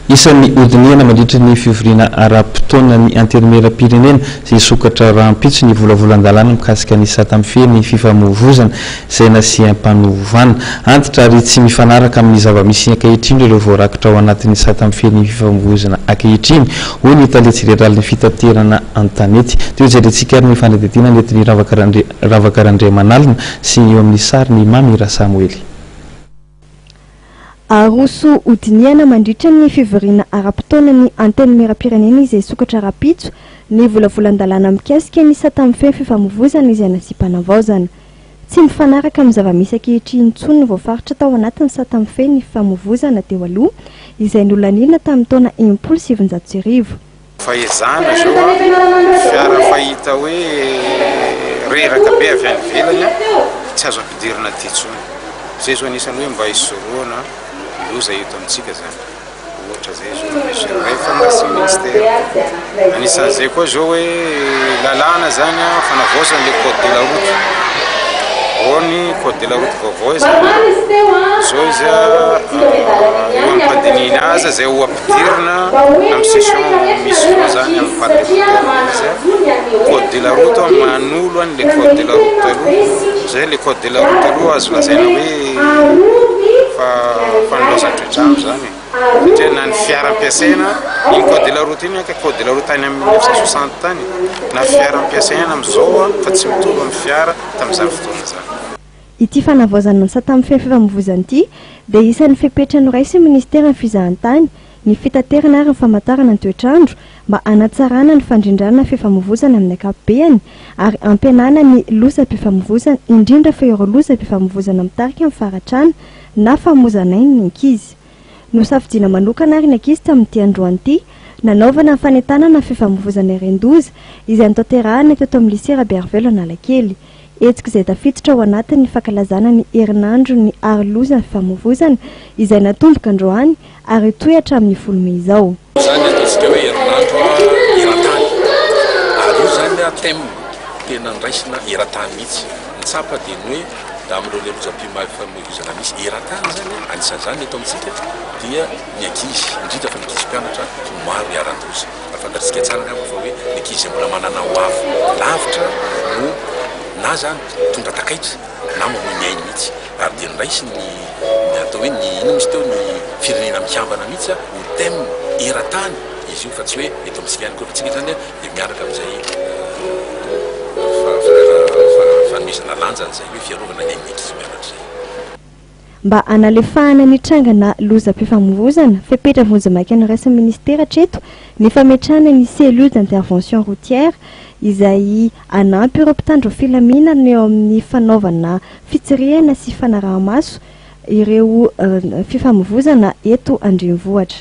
Isan'ny odiniana mandritra ny fivoriana ara-potoana ny anterimeram-pirenena izay sokatra rahampitso ny volavolan-dalàna mikasika ny satam-fe ny fifamoivoizana izay nasiam-panovana antitra ary tsy mifanaraka amin'ny zava-misy ankehitriny ireo voarakitra ao anatin'ny satam-fe ny fifamoivoizana ankehitriny hoy ny taletsiredraliny fitaterana an-tanety teo jerentsika ary ny fanadidina netiny Ravakarandriamanalina sy eo amin'ny sary ny Mamira Samuely. Aroso odiniana mandritra ny fivoriana ara-potoana ny antenimera-pirenena izay sokatra rapitso ny volavolan-dalàna mikasika ny satam-fe fifamoivoizana izay nasiam-panavaozana. Tsy mifanaraka amin'ny zava-misy ankehitriny intsony ny voafaritra tao anatin'ny satam-fe ny fifamoivoizana teo aloha izay nolanilina tamin'ny taona 1790. Faezana zao fiara fahita hoe reraka be avy any ivelany tsy azo ampidirina aty intsony. Zay zao anisany hoe mba hisoroana loza eto amintsika zany. Ohatra zay zao misy rehefa nasi ministère. Anisan'izay koa zao hoe lalàna zany fanavaozana le code de la route. Ny code de la route vaovao zany zao izy eo ampadinina azy zay ho ampidirina amin'ny session misy zany amin'ny code de la route manolo any le code de la route taloha zay le code de la route taloha azo lazaina hoe fanolozan-toetrano zany satria na ny fiara ampiasaina iny code de la route iny ka code de la route any amin'ny 1960 tany na fiara ampiasaina amin'izao fa tsy mitovy amin'ny fiara tamin'izany fotoana zany. Ity fanavaozana ny satam-fe fifamoivoizana ity dia isan'ny fepetra noraisy ministera ny fizahantany ny fitaterana ary ny famantarana ny toetrandro mba hanatsarana ny fandrindrana fifamoivoizana amin'ny ankapobeny ary ampianana ny lozam-pifamoivoizana indrindra fa ireo lozam-pifamoivoizana mitarika amin'ny faratrana na famozanainy ny ankizy. Nosafidiana manokana ary ny ankizy tamin'ity androany ity nanaovana ny fanentanana fifamoivoizana Rendoza izay notanterahana teto amin'ny lycée Rabearvelo Analakely. Etsika izay tafiditra ao anatin'ny fankalazana ny herinandro ny aroloza ny fifamoivoizana izay natomboka androany ary tohatra amin'ny folome izao. Zany ataontsika hoe herinandro eran-tany ary io zany thème tena niraisina eran-tany mihitsy. Ny tsapa dia ny hoe amin'ireo le lozam-pifamoivoizana misy eran-tany zany anisan'izany eto amintsika dia ny ankizy indrindra fa ny ankizy mpianatra maro miaran-doza. Fantatsika tsara ngamba fa hoe ny ankizy mbola manana ho avy lavitra no na zany tonga takaitra na mamoy ainy mihitsy ary dia niraisy ny atao hoe ny ino misy teo ny firenena mikambana mihitsy ho thème eran-tany izy io fa tsy hoe eto amintsika ihany koa fa tsika zany dia miaraka amin'izay fanomezana lanjany zay hoe fiarovana ny ain'ny ankizy mianatra zay. Mba analefahana ny trangana lozam-pifamoivoizana fepetra vonjamaika noraisy ministera hatreto ny fametrahana ny cellule d'intervention routière izay anampy ireo mpitandro filaminana eo amin'ny fanaovana fitsirihana sy fanaraha-maso ireo fifamoivoizana eto andrenivohitra.